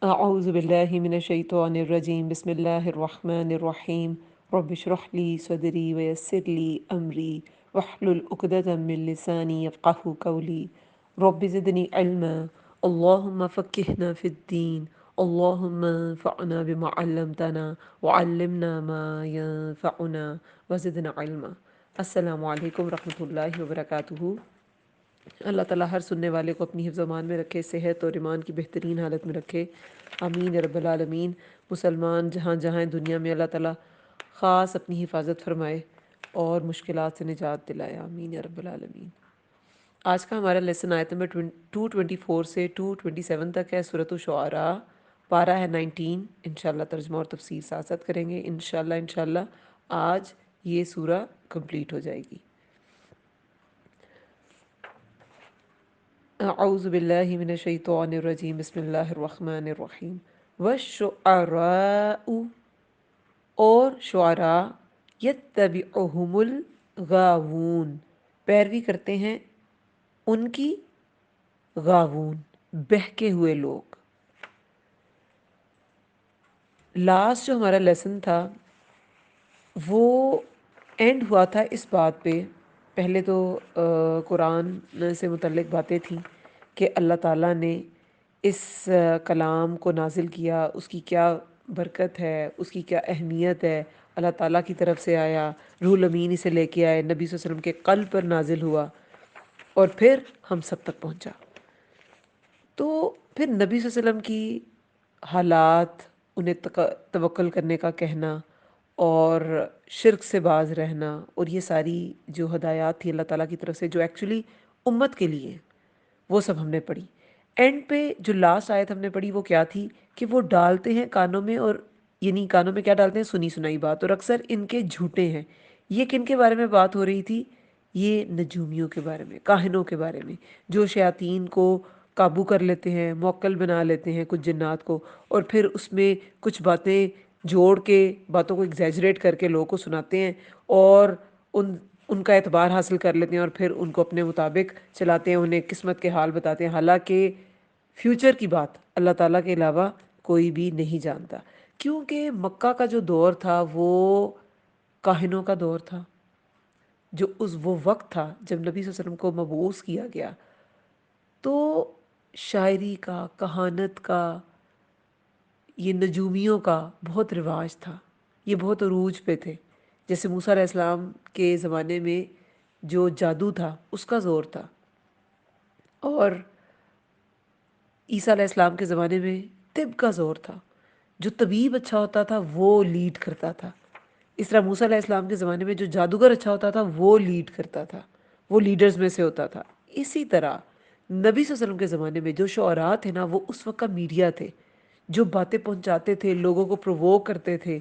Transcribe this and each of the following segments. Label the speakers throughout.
Speaker 1: أعوذ بالله من الشيطان الرجيم بسم الله الرحمن الرحيم رب اشرح لي صدري ويسر لي أمري واحلل عقدة من لساني يفقه قولي رب زدني علما اللهم فقهنا في الدين اللهم انفعنا بما علمتنا وعلمنا ما ينفعنا وزدنا علما السلام عليكم ورحمة الله وبركاته۔ اللہ تعالیٰ ہر سننے والے کو اپنی حفظ و امان میں رکھے، صحت اور ایمان کی بہترین حالت میں رکھے، آمین یا رب العالمین۔ مسلمان جہاں جہاں دنیا میں اللہ تعالیٰ خاص اپنی حفاظت فرمائے اور مشکلات سے نجات دلائے، آمین یا رب العالمین۔ آج کا ہمارا لیسن آیت نمبر 224 سے 227 تک ہے، سورۃ الشعراء، پارہ ہے 19۔ انشاءاللہ ترجمہ اور تفسیر ساتھ ساتھ کریں گے، انشاءاللہ آج یہ سورہ کمپلیٹ ہو جائے گی۔ اعوذ باللہ من الشیطان الرجیم بسم اللہ الرحمن الرحیم۔ والشعراء، اور شعراء، یتبعہم الغاوون، پیروی کرتے ہیں ان کی غاوون، بہکے ہوئے لوگ۔ لاسٹ جو ہمارا لیسن تھا وہ اینڈ ہوا تھا اس بات پہ، پہلے تو قرآن سے متعلق باتیں تھیں کہ اللہ تعالیٰ نے اس کلام کو نازل کیا، اس کی کیا برکت ہے، اس کی کیا اہمیت ہے، اللہ تعالیٰ کی طرف سے آیا، روح الامین اسے لے کے آئے، نبی صلی اللہ علیہ وسلم کے قلب پر نازل ہوا اور پھر ہم سب تک پہنچا۔ تو پھر نبی صلی اللہ علیہ وسلم کی حالات، انہیں توکل کرنے کا کہنا اور شرک سے باز رہنا، اور یہ ساری جو ہدایات تھی اللہ تعالیٰ کی طرف سے جو ایکچولی امت کے لیے ہیں، وہ سب ہم نے پڑھی۔ اینڈ پہ جو لاسٹ آیت ہم نے پڑھی وہ کیا تھی کہ وہ ڈالتے ہیں کانوں میں، اور یعنی کانوں میں کیا ڈالتے ہیں؟ سنی سنائی بات، اور اکثر ان کے جھوٹے ہیں۔ یہ کن کے بارے میں بات ہو رہی تھی؟ یہ نجومیوں کے بارے میں، کاہنوں کے بارے میں، جو شیاطین کو قابو کر لیتے ہیں، موکل بنا لیتے ہیں کچھ جنات کو، اور پھر اس میں کچھ باتیں جوڑ کے، باتوں کو ایگزیجریٹ کر کے لوگوں کو سناتے ہیں، اور ان کا اعتبار حاصل کر لیتے ہیں، اور پھر ان کو اپنے مطابق چلاتے ہیں، انہیں قسمت کے حال بتاتے ہیں، حالانکہ فیوچر کی بات اللہ تعالیٰ کے علاوہ کوئی بھی نہیں جانتا۔ کیونکہ مکہ کا جو دور تھا وہ کاہنوں کا دور تھا، جو وہ وقت تھا جب نبی صلی اللہ علیہ وسلم کو مبعوث کیا گیا، تو شاعری کا، کہانت کا، یہ نجومیوں کا بہت رواج تھا، یہ بہت عروج پہ تھے۔ جیسے موسیٰ علیہ السلام کے زمانے میں جو جادو تھا اس کا زور تھا، اور عیسیٰ علیہ السلام کے زمانے میں طب کا زور تھا، جو طبیب اچھا ہوتا تھا وہ لیڈ کرتا تھا۔ اس طرح موسیٰ علیہ السلام کے زمانے میں جو جادوگر اچھا ہوتا تھا وہ لیڈ کرتا تھا، وہ لیڈرز میں سے ہوتا تھا۔ اسی طرح نبی صلی اللہ علیہ وسلم کے زمانے میں جو شعراء تھے نا، وہ اس وقت کا میڈیا تھے، جو باتیں پہنچاتے تھے، لوگوں کو پرووک کرتے تھے،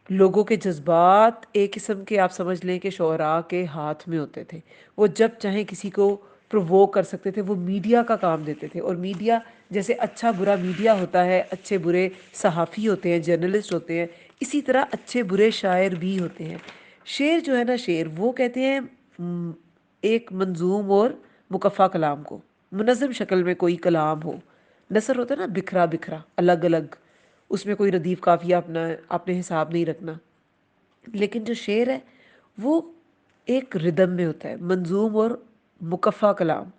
Speaker 1: لوگوں کے جذبات ایک قسم کے آپ سمجھ لیں کہ شعراء کے ہاتھ میں ہوتے تھے، وہ جب چاہیں کسی کو پرووک کر سکتے تھے، وہ میڈیا کا کام دیتے تھے۔ اور میڈیا جیسے اچھا برا میڈیا ہوتا ہے، اچھے برے صحافی ہوتے ہیں، جرنلسٹ ہوتے ہیں، اسی طرح اچھے برے شاعر بھی ہوتے ہیں۔ شعر جو ہے نا، شعر وہ کہتے ہیں ایک منظوم اور مکفّہ کلام کو، منظم شکل میں کوئی کلام ہو۔ نثر ہوتا ہے نا بکھرا بکھرا، الگ الگ، اس میں کوئی ردیف قافیہ اپنے حساب نہیں رکھنا۔ لیکن جو شعر ہے وہ ایک ردم میں ہوتا ہے، منظوم اور مکفّہ کلام۔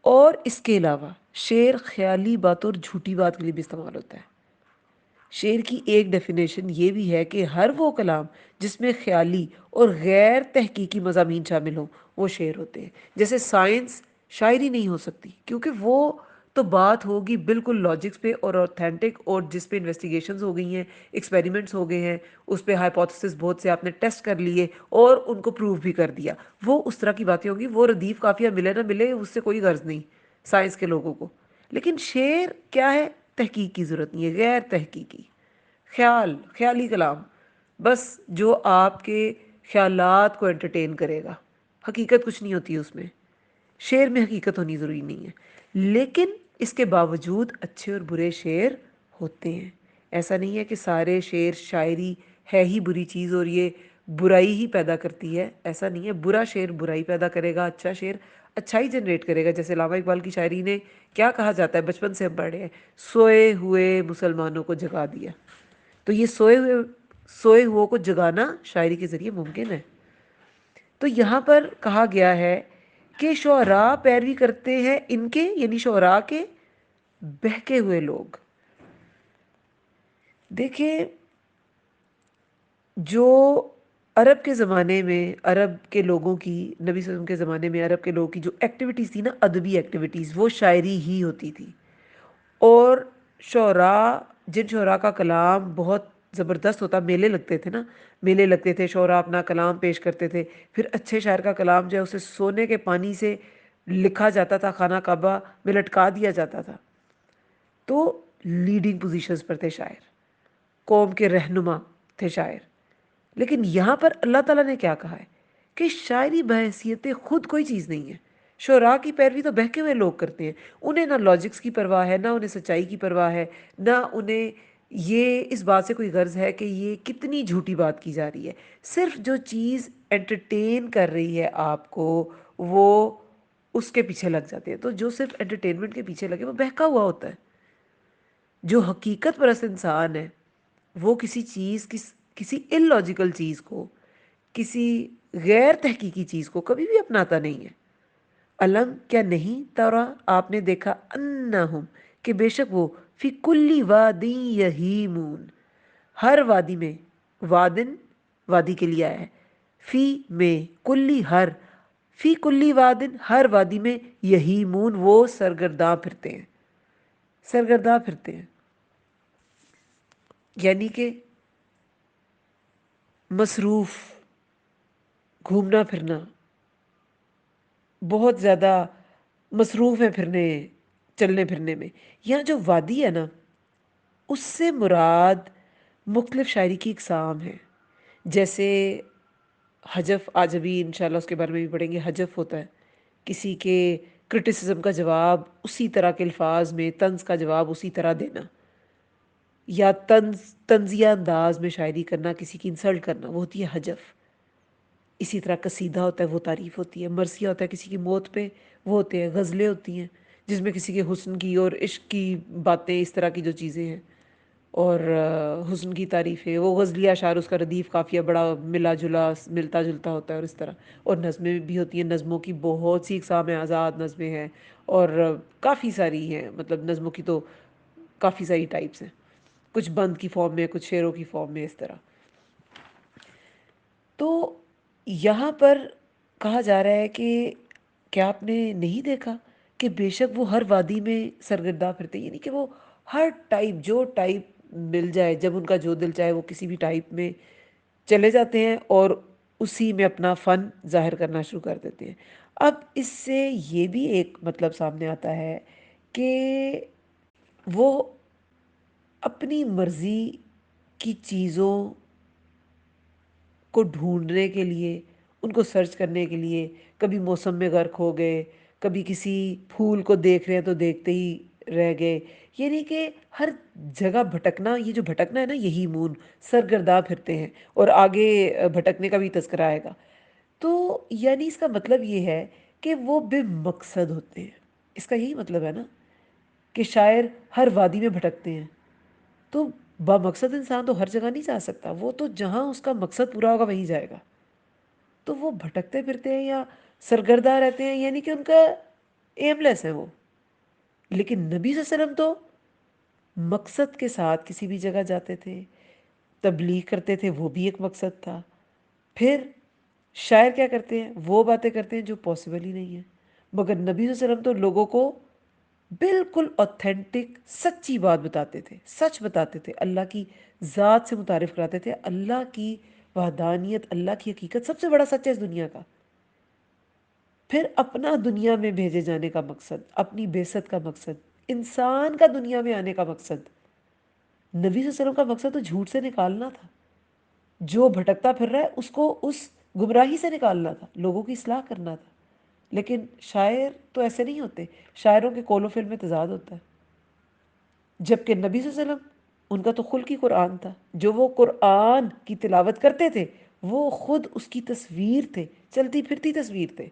Speaker 1: اور اس کے علاوہ شعر خیالی بات اور جھوٹی بات کے لیے بھی استعمال ہوتا ہے۔ شعر کی ایک ڈیفینیشن یہ بھی ہے کہ ہر وہ کلام جس میں خیالی اور غیر تحقیقی مضامین شامل ہوں وہ شعر ہوتے ہیں۔ جیسے سائنس شاعری نہیں ہو سکتی، کیونکہ وہ تو بات ہوگی بالکل لاجکس پہ اور اوتھینٹک، اور جس پہ انویسٹیگیشنز ہو گئی ہیں، ایکسپیریمنٹس ہو گئے ہیں، اس پہ ہائپوتھسس بہت سے آپ نے ٹیسٹ کر لیے اور ان کو پروو بھی کر دیا، وہ اس طرح کی باتیں ہوگی۔ وہ ردیف قافیہ ملے نہ ملے اس سے کوئی غرض نہیں سائنس کے لوگوں کو۔ لیکن شعر کیا ہے؟ تحقیق کی ضرورت نہیں ہے، غیر تحقیقی، خیالی کلام، بس جو آپ کے خیالات کو انٹرٹین کرے گا، حقیقت کچھ نہیں ہوتی اس میں۔ شعر میں حقیقت ہونی ضروری نہیں ہے، لیکن اس کے باوجود اچھے اور برے شعر ہوتے ہیں۔ ایسا نہیں ہے کہ سارے شعر، شاعری ہے ہی بری چیز اور یہ برائی ہی پیدا کرتی ہے، ایسا نہیں ہے۔ برا شعر برائی پیدا کرے گا، اچھا شعر اچھائی جنریٹ کرے گا۔ جیسے علامہ اقبال کی شاعری نے کیا کہا جاتا ہے، بچپن سے ہم پڑھے ہیں، سوئے ہوئے مسلمانوں کو جگا دیا۔ تو یہ سوئے ہوئے کو جگانا شاعری کے ذریعے ممکن ہے۔ تو یہاں پر کہا گیا ہے کہ شعراء پیروی کرتے ہیں ان کے، یعنی شعراء کے بہکے ہوئے لوگ۔ دیکھیں، جو عرب کے زمانے میں عرب کے لوگوں کی، نبی صلی اللہ علیہ وسلم کے زمانے میں عرب کے لوگوں کی جو ایکٹیویٹیز تھی نا، ادبی ایکٹیویٹیز، وہ شاعری ہی ہوتی تھی۔ اور شعراء، جن شعراء کا کلام بہت زبردست ہوتا، میلے لگتے تھے نا، میلے لگتے تھے، شعراء اپنا کلام پیش کرتے تھے، پھر اچھے شاعر کا کلام جو ہے اسے سونے کے پانی سے لکھا جاتا تھا، خانہ کعبہ میں لٹکا دیا جاتا تھا۔ تو لیڈنگ پوزیشنز پر تھے شاعر، قوم کے رہنما تھے شاعر۔ لیکن یہاں پر اللہ تعالیٰ نے کیا کہا ہے کہ شاعری بحیثیت خود کوئی چیز نہیں ہے۔ شعراء کی پیروی تو بہکے ہوئے لوگ کرتے ہیں، انہیں نہ لاجکس کی پرواہ ہے، نہ انہیں سچائی کی پرواہ ہے، نہ انہیں یہ اس بات سے کوئی غرض ہے کہ یہ کتنی جھوٹی بات کی جا رہی ہے۔ صرف جو چیز انٹرٹین کر رہی ہے آپ کو، وہ اس کے پیچھے لگ جاتے ہیں۔ تو جو صرف انٹرٹینمنٹ کے پیچھے لگے وہ بہکا ہوا ہوتا ہے۔ جو حقیقت پرست انسان ہے وہ کسی چیز، کسی ان لاجیکل چیز کو، کسی غیر تحقیقی چیز کو کبھی بھی اپناتا نہیں ہے۔ علم کیا نہیں ترا، آپ نے دیکھا، انہم کہ بے شک وہ، فی کلی وادی یہیمون، ہر وادی میں، وادن وادی کے لیے آیا ہے، فی میں، کلی ہر، فی کلی وادن ہر وادی میں، یہیمون وہ سرگرداں پھرتے ہیں، سرگرداں پھرتے ہیں، یعنی کہ مصروف، گھومنا پھرنا، بہت زیادہ مصروف ہیں پھرنے، چلنے پھرنے میں۔ یہاں جو وادی ہے نا، اس سے مراد مختلف شاعری کی اقسام ہے۔ جیسے حجف، آج ابھی انشاءاللہ اس کے بارے میں بھی پڑھیں گے، حجف ہوتا ہے کسی کے کرٹیسزم کا جواب اسی طرح کے الفاظ میں، طنز کا جواب اسی طرح دینا، یا طنزیہ انداز میں شاعری کرنا، کسی کی انسلٹ کرنا، وہ ہوتی ہے حجف۔ اسی طرح قصیدہ ہوتا ہے، وہ تعریف ہوتی ہے۔ مرثیہ ہوتا ہے کسی کی موت پہ، وہ ہوتے ہیں غزلیں ہوتی ہیں جس میں کسی کے حسن کی اور عشق کی باتیں، اس طرح کی جو چیزیں ہیں، اور حسن کی تعریف ہے، وہ غزلیہ اشعار، اس کا ردیف قافیہ بڑا ملا جلا، ملتا جلتا ہوتا ہے، اور اس طرح۔ اور نظمیں بھی ہوتی ہیں، نظموں کی بہت سی اقسام ہیں، آزاد نظمیں ہیں، اور کافی ساری ہیں، مطلب نظموں کی تو کافی ساری ٹائپس ہیں، کچھ بند کی فارم میں، کچھ شعروں کی فارم میں، اس طرح۔ تو یہاں پر کہا جا رہا ہے کہ کیا آپ نے نہیں دیکھا کہ بے شک وہ ہر وادی میں سرگرداں پھرتے، یعنی کہ وہ ہر ٹائپ، جو ٹائپ مل جائے، جب ان کا جو دل چاہے وہ کسی بھی ٹائپ میں چلے جاتے ہیں اور اسی میں اپنا فن ظاہر کرنا شروع کر دیتے ہیں۔ اب اس سے یہ بھی ایک مطلب سامنے آتا ہے کہ وہ اپنی مرضی کی چیزوں کو ڈھونڈنے کے لیے، ان کو سرچ کرنے کے لیے، کبھی موسم میں غرق ہو گئے، کبھی کسی پھول کو دیکھ رہے ہیں تو دیکھتے ہی رہ گئے، یعنی کہ ہر جگہ بھٹکنا، یہ جو بھٹکنا ہے نا، یہی مون، سرگرداں پھرتے ہیں، اور آگے بھٹکنے کا بھی تذکرہ آئے گا۔ تو یعنی اس کا مطلب یہ ہے کہ وہ بے مقصد ہوتے ہیں، اس کا یہی مطلب ہے نا کہ شاعر ہر وادی میں بھٹکتے ہیں۔ تو بامقصد انسان تو ہر جگہ نہیں جا سکتا، وہ تو جہاں اس کا مقصد پورا ہوگا وہیں جائے گا۔ تو وہ بھٹکتے پھرتے ہیں یا سرگرداں رہتے ہیں، یعنی کہ ان کا ایم لیس ہے وہ۔ لیکن نبی صلی اللہ علیہ وسلم تو مقصد کے ساتھ کسی بھی جگہ جاتے تھے، تبلیغ کرتے تھے، وہ بھی ایک مقصد تھا۔ پھر شاعر کیا کرتے ہیں، وہ باتیں کرتے ہیں جو پاسبل ہی نہیں ہے، مگر نبی صلی اللہ علیہ وسلم تو لوگوں کو بالکل اوتھینٹک سچی بات بتاتے تھے، سچ بتاتے تھے، اللہ کی ذات سے متعارف کراتے تھے، اللہ کی وحدانیت، اللہ کی حقیقت سب سے بڑا سچ ہے اس دنیا کا۔ پھر اپنا دنیا میں بھیجے جانے کا مقصد، اپنی بعثت کا مقصد، انسان کا دنیا میں آنے کا مقصد، نبی صلی اللہ علیہ وسلم کا مقصد تو جھوٹ سے نکالنا تھا، جو بھٹکتا پھر رہا ہے اس کو اس گمراہی سے نکالنا تھا، لوگوں کی اصلاح کرنا تھا۔ لیکن شاعر تو ایسے نہیں ہوتے، شاعروں کے قول و فعل میں تضاد ہوتا ہے، جبکہ نبی صلی اللہ علیہ وسلم، ان کا تو خلق ہی قرآن تھا، جو وہ قرآن کی تلاوت کرتے تھے وہ خود اس کی تصویر تھے، چلتی پھرتی تصویر تھے۔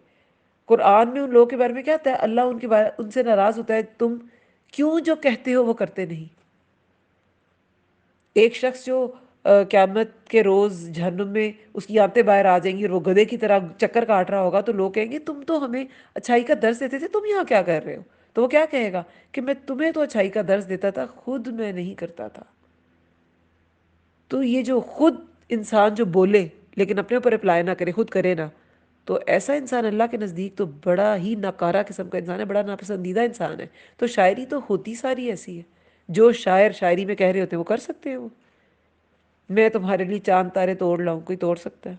Speaker 1: قرآن میں ان لوگوں کے بارے میں کیا ہوتا ہے؟ اللہ ان سے ناراض ہوتا ہے، تم کیوں جو کہتے ہو وہ کرتے نہیں۔ ایک شخص جو قیامت کے روز جہنم میں اس کی آنتیں باہر آ جائیں گی اور وہ گدھے کی طرح چکر کاٹ رہا ہوگا، تو لوگ کہیں گے تم تو ہمیں اچھائی کا درس دیتے تھے، تم یہاں کیا کر رہے ہو؟ تو وہ کیا کہے گا کہ میں تمہیں تو اچھائی کا درس دیتا تھا، خود میں نہیں کرتا تھا۔ تو یہ جو خود انسان جو بولے لیکن اپنے اوپر اپلائی نہ کرے، خود کرے نا، تو ایسا انسان اللہ کے نزدیک تو بڑا ہی ناکارہ قسم کا انسان ہے، بڑا ناپسندیدہ انسان ہے۔ تو شاعری تو ہوتی ساری ایسی ہے، جو شاعر شاعری میں کہہ رہے ہوتے ہیں وہ کر سکتے ہیں۔ وہ میں تمہارے لیے چاند تارے توڑ لاؤں، کوئی توڑ سکتا ہے؟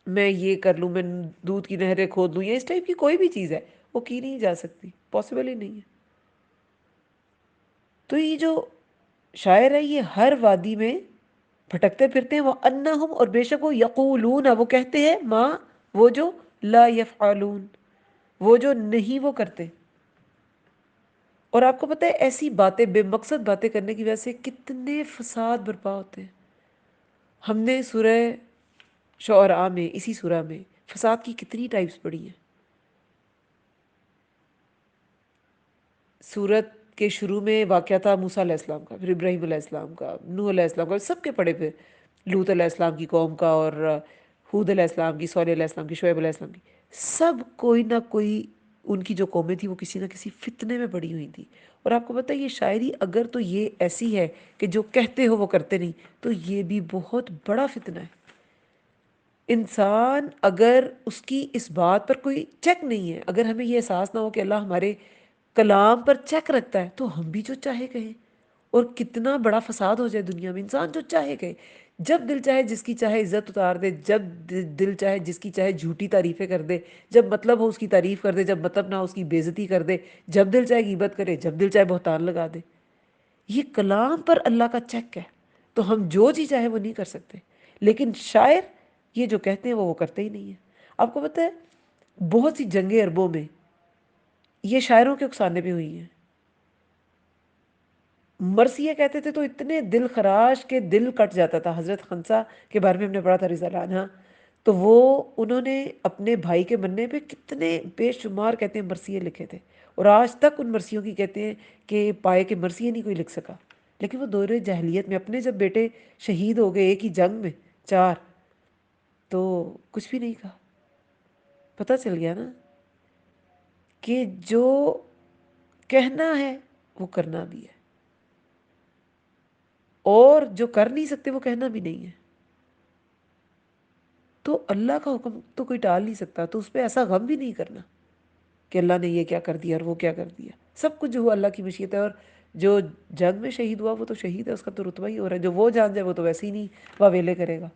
Speaker 1: میں یہ کر لوں، میں دودھ کی نہریں کھود لوں، یا اس ٹائپ کی کوئی بھی چیز ہے، وہ کی نہیں جا سکتی، پاسبل ہی نہیں ہے۔ تو یہ جو شاعر ہے یہ ہر وادی میں بھٹکتے پھرتے ہیں، وہ انہم، اور بے شک وہ یقولون، وہ کہتے ہیں، ماں وہ جو لا یفعلون، وہ جو نہیں وہ کرتے۔ اور آپ کو پتہ ہے ایسی باتیں، بے مقصد باتیں کرنے کی وجہ سے کتنے فساد برپا ہوتے ہیں۔ ہم نے سورہ شعراء میں، اسی سورہ میں فساد کی کتنی ٹائپس پڑھی ہیں۔ سورت کے شروع میں واقعہ تھا موسیٰ علیہ السلام کا، پھر ابراہیم علیہ السلام کا، نوح علیہ السلام کا، سب کے پڑھے پھر لوط علیہ السلام کی قوم کا، اور ہود علیہ السلام کی، صالح علیہ السلام کی، شعیب علیہ السلام کی۔ سب کوئی نہ کوئی ان کی جو قومیں تھیں وہ کسی نہ کسی فتنے میں پڑی ہوئی تھیں۔ اور آپ کو پتہ ہے یہ شاعری اگر تو یہ ایسی ہے کہ جو کہتے ہو وہ کرتے نہیں، تو یہ بھی بہت بڑا فتنہ ہے۔ انسان اگر اس کی اس بات پر کوئی چیک نہیں ہے، اگر ہمیں یہ احساس نہ ہو کہ اللہ ہمارے کلام پر چیک رکھتا ہے، تو ہم بھی جو چاہے کہیں، اور کتنا بڑا فساد ہو جائے دنیا میں، انسان جو چاہے کہے، جب دل چاہے جس کی چاہے عزت اتار دے، جب دل چاہے جس کی چاہے جھوٹی تعریفیں کر دے، جب مطلب ہو اس کی تعریف کر دے، جب مطلب نہ ہو اس کی بے عزتی کر دے، جب دل چاہے غیبت کرے، جب دل چاہے بہتان لگا دے۔ یہ کلام پر اللہ کا چیک ہے، تو ہم جو جی چاہے وہ نہیں کر سکتے۔ لیکن شاعر یہ جو کہتے ہیں وہ کرتے ہی نہیں ہیں۔ آپ کو پتہ ہے بہت سی جنگیں عربوں میں یہ شاعروں کے اکسانے پہ ہوئی ہیں۔ مرثیہ کہتے تھے تو اتنے دل خراش کے دل کٹ جاتا تھا۔ حضرت خنسا کے بارے میں ہم نے پڑھا تھا رضی اللہ عنہ، تو وہ انہوں نے اپنے بھائی کے مرنے پہ کتنے بے شمار کہتے ہیں مرثیے لکھے تھے، اور آج تک ان مرثیوں کی کہتے ہیں کہ پائے کے مرثیے نہیں کوئی لکھ سکا۔ لیکن وہ دور جاہلیت میں اپنے جب بیٹے شہید ہو گئے ایک ہی جنگ میں، چار، تو کچھ بھی نہیں کہا۔ پتہ چل گیا نا کہ جو کہنا ہے وہ کرنا بھی ہے، اور جو کر نہیں سکتے وہ کہنا بھی نہیں ہے۔ تو اللہ کا حکم تو کوئی ٹال نہیں سکتا، تو اس پہ ایسا غم بھی نہیں کرنا کہ اللہ نے یہ کیا کر دیا اور وہ کیا کر دیا۔ سب کچھ جو ہوا اللہ کی مشیت ہے، اور جو جنگ میں شہید ہوا وہ تو شہید ہے، اس کا تو رتبہ ہی ہو رہا ہے۔ جو وہ جان جائے وہ تو ویسے ہی نہیں واویلے کرے گا۔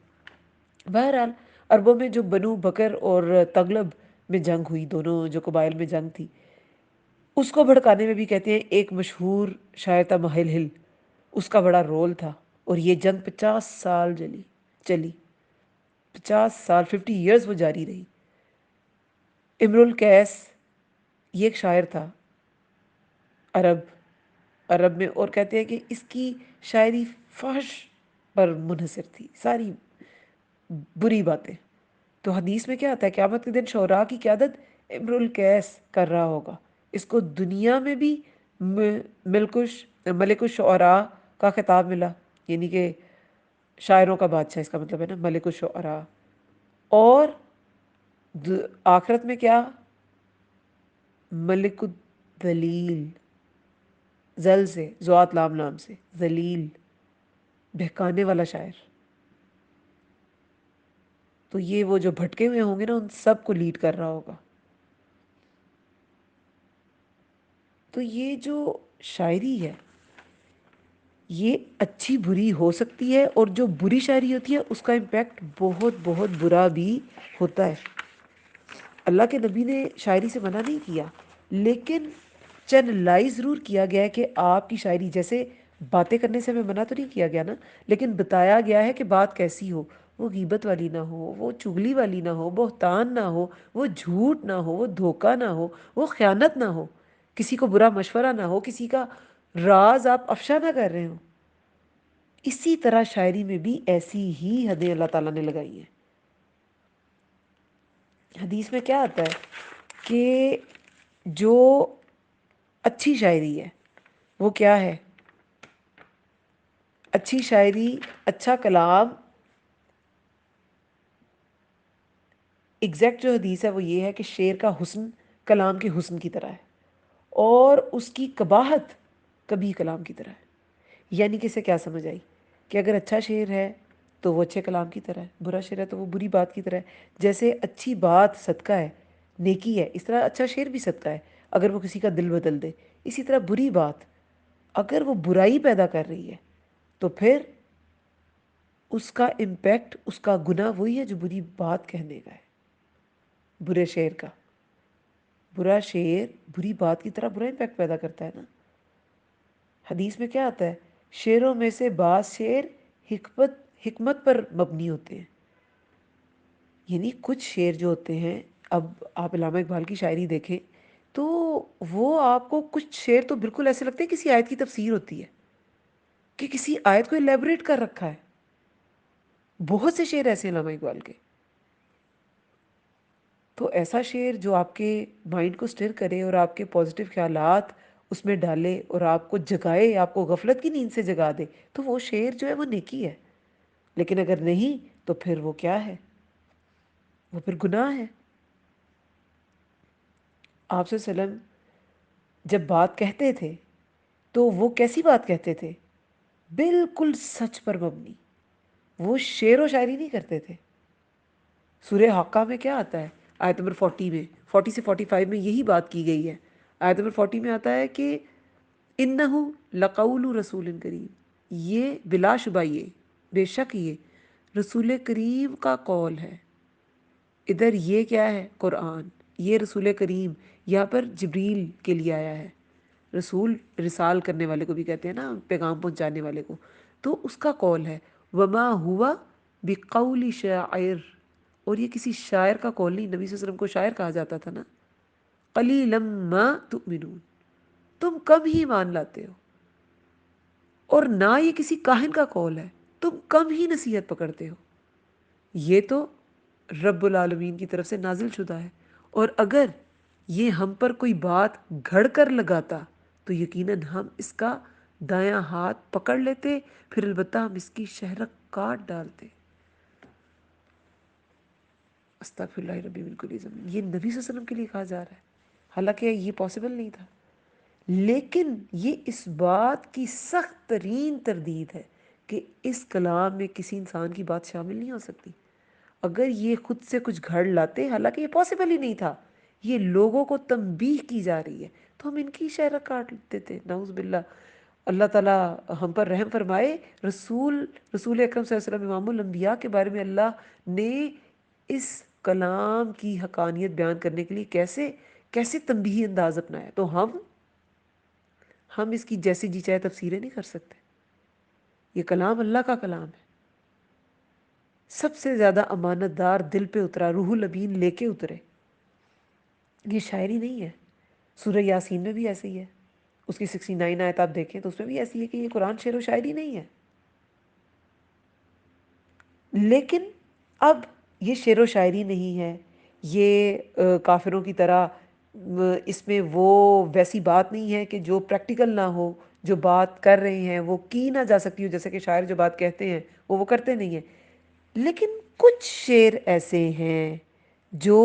Speaker 1: بہرحال عربوں میں جو بنو بکر اور تغلب میں جنگ ہوئی، دونوں جو قبائل میں جنگ تھی، اس کو بھڑکانے میں بھی کہتے ہیں ایک مشہور شاعر تھا محل ہل، اس کا بڑا رول تھا، اور یہ جنگ 50 سال چلی، 50 سال، 50 ایئرز وہ جاری رہی۔ امر القیس یہ ایک شاعر تھا عرب میں، اور کہتے ہیں کہ اس کی شاعری فحش پر منحصر تھی، ساری بری باتیں۔ تو حدیث میں کیا آتا ہے؟ قیامت کے دن شعراء کی قیادت امر القیس کر رہا ہوگا۔ اس کو دنیا میں بھی ملک الشعراء کا خطاب ملا، یعنی کہ شاعروں کا بادشاہ، اس کا مطلب ہے نا ملک الشعراء۔ اور آخرت میں کیا؟ ملک الذلیل، ذل سے، ذوات لام لام سے، ذلیل، بہکانے والا شاعر۔ تو یہ وہ جو بھٹکے ہوئے ہوں گے نا، ان سب کو لیڈ کر رہا ہوگا۔ تو یہ جو شاعری ہے یہ اچھی بری ہو سکتی ہے، اور جو بری شاعری ہوتی ہے اس کا امپیکٹ بہت بہت برا بھی ہوتا ہے۔ اللہ کے نبی نے شاعری سے منع نہیں کیا، لیکن چینلائز ضرور کیا گیا ہے کہ آپ کی شاعری، جیسے باتیں کرنے سے ہمیں منع تو نہیں کیا گیا نا، لیکن بتایا گیا ہے کہ بات کیسی ہو، وہ غیبت والی نہ ہو، وہ چگلی والی نہ ہو، بہتان نہ ہو، وہ جھوٹ نہ ہو، وہ دھوکہ نہ ہو، وہ خیانت نہ ہو، کسی کو برا مشورہ نہ ہو، کسی کا راز آپ افشا نہ کر رہے ہو۔ اسی طرح شاعری میں بھی ایسی ہی حدیں اللہ تعالیٰ نے لگائی ہیں. حدیث میں کیا آتا ہے کہ جو اچھی شاعری ہے وہ کیا ہے؟ اچھی شاعری، اچھا کلام، ایگزیکٹ جو حدیث ہے وہ یہ ہے کہ شعر کا حسن کلام کے حسن کی طرح ہے، اور اس کی قباحت کبھی کلام کی طرح ہے. یعنی کہ اسے کیا سمجھ آئی کہ اگر اچھا شعر ہے تو وہ اچھے کلام کی طرح ہے، برا شعر ہے تو وہ بری بات کی طرح ہے. جیسے اچھی بات صدقہ ہے، نیکی ہے، اس طرح اچھا شعر بھی صدقہ ہے اگر وہ کسی کا دل بدل دے. اسی طرح بری بات اگر وہ برائی پیدا کر رہی ہے تو پھر اس کا امپیکٹ، اس کا گناہ وہی ہے جو بری بات کہنے کا ہے. برے شعر کا، برا شعر بری بات کی طرح برا امپیکٹ پیدا کرتا ہے نا. حدیث میں کیا آتا ہے؟ شعروں میں سے بعض شعر حکمت پر مبنی ہوتے ہیں. یعنی کچھ شعر جو ہوتے ہیں، اب آپ علامہ اقبال کی شاعری دیکھیں تو وہ آپ کو کچھ شعر تو بالکل ایسے لگتے ہیں کسی آیت کی تفسیر ہوتی ہے، کہ کسی آیت کو الیبوریٹ کر رکھا ہے. بہت سے شعر ایسے ہیں علامہ اقبال کے. تو ایسا شعر جو آپ کے مائنڈ کو سٹر کرے اور آپ کے پازیٹیو خیالات اس میں ڈالے اور آپ کو جگائے، آپ کو غفلت کی نیند سے جگا دے، تو وہ شعر جو ہے وہ نیکی ہے. لیکن اگر نہیں تو پھر وہ کیا ہے؟ وہ پھر گناہ ہے. آپ صلی اللہ علیہ وسلم جب بات کہتے تھے تو وہ کیسی بات کہتے تھے؟ بالکل سچ پر مبنی. وہ شعر و شاعری نہیں کرتے تھے. سورہ حقہ میں کیا آتا ہے؟ آیت نمبر 40 میں، 40 سے 45 میں یہی بات کی گئی ہے. آیت نمبر 40 میں آتا ہے کہ انہو لقول رسول کریم، یہ بلا شبہ، یہ بے شک یہ رسول کریم کا قول ہے. ادھر یہ کیا ہے؟ قرآن. یہ رسول کریم یہاں پر جبریل کے لیے آیا ہے. رسول رسال کرنے والے کو بھی کہتے ہیں نا، پیغام پہنچانے والے کو. تو اس کا قول ہے. وما ہوا بقول شاعر، اور یہ کسی شاعر کا قول نہیں. نبی صلی اللہ علیہ وسلم کو شاعر کہا جاتا تھا نا. قلیلا ما تؤمنون، تم کم ہی مان لاتے ہو. اور نہ یہ کسی کاہن کا قول ہے، تم کم ہی نصیحت پکڑتے ہو. یہ تو رب العالمین کی طرف سے نازل شدہ ہے. اور اگر یہ ہم پر کوئی بات گھڑ کر لگاتا تو یقیناً ہم اس کا دایاں ہاتھ پکڑ لیتے، پھر البتہ ہم اس کی شہرک کاٹ ڈالتے. استغفر اللہ ربی من کل ذنب. یہ نبی صلی اللہ علیہ وسلم کے لیے کہا جا رہا ہے، حالانکہ یہ پاسبل نہیں تھا. لیکن یہ اس بات کی سخت ترین تردید ہے کہ اس کلام میں کسی انسان کی بات شامل نہیں ہو سکتی. اگر یہ خود سے کچھ گھڑ لاتے، حالانکہ یہ پاسبل ہی نہیں تھا، یہ لوگوں کو تنبیہ کی جا رہی ہے، تو ہم ان کی شہرت کاٹ لیتے تھے. نعوذ باللہ. اللہ تعالیٰ ہم پر رحم فرمائے. رسول اکرم صلی اللہ علیہ وسلم امام الانبیاء کے بارے میں اللہ نے اس کلام کی حقانیت بیان کرنے کے لیے کیسے کیسے تنبیہی انداز اپنایا. تو ہم اس کی جیسی جی چاہے تفسیریں نہیں کر سکتے. یہ کلام اللہ کا کلام ہے. سب سے زیادہ امانت دار دل پہ اترا، روح الامین لے کے اترے. یہ شاعری نہیں ہے. سورہ یاسین میں بھی ایسے ہی ہے. اس کی 69 آیت آپ دیکھیں تو اس میں بھی ایسی ہے کہ یہ قرآن شعر و شاعری نہیں ہے. لیکن اب یہ شعر و شاعری نہیں ہے، یہ کافروں کی طرح اس میں وہ ویسی بات نہیں ہے کہ جو پریکٹیکل نہ ہو. جو بات کر رہے ہیں وہ کی نہ جا سکتی ہو، جیسے کہ شاعر جو بات کہتے ہیں وہ کرتے نہیں ہیں. لیکن کچھ شعر ایسے ہیں جو